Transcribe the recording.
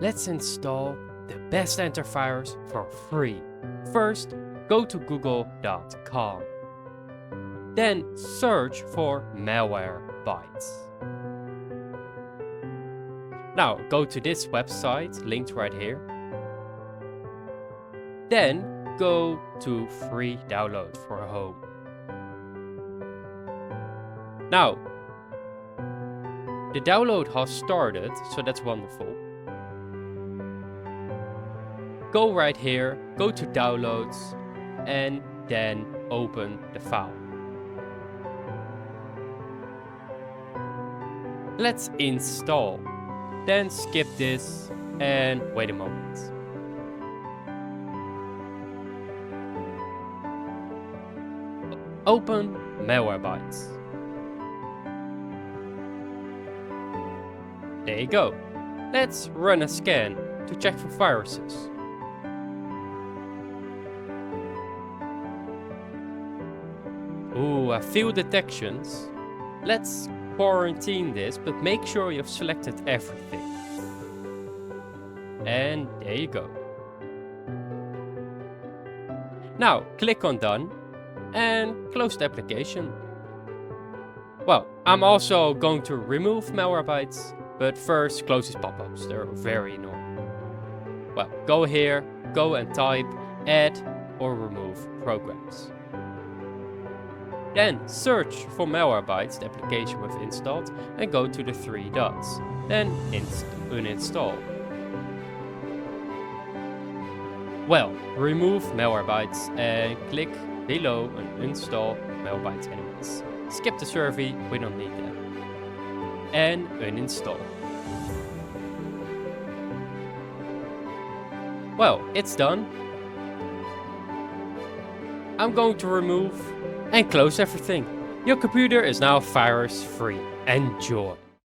let's install the best antivirus for free. First, go to google.com. Then search for Malwarebytes. Now go to this website, linked right here. Then go to free download for home. Now, the download has started, so that's wonderful. Go right here, go to downloads, and then open the file. Let's install. Then skip this and wait a moment. Open Malwarebytes. There you go. Let's run a scan to check for viruses. Ooh, a few detections. Let's quarantine this, but make sure you've selected everything. And there you go. Now click on done and close the application. Well, I'm also going to remove Malwarebytes, but first close these pop-ups, they're very annoying. Well, go here, go and type add or remove programs. Then search for Malwarebytes, the application we've installed, and go to the 3 dots. Then uninstall. Well, remove Malwarebytes and click below and install Malwarebytes anyways. Skip the survey, we don't need them. And uninstall. Well, it's done. I'm going to remove and close everything. Your computer is now virus free. Enjoy.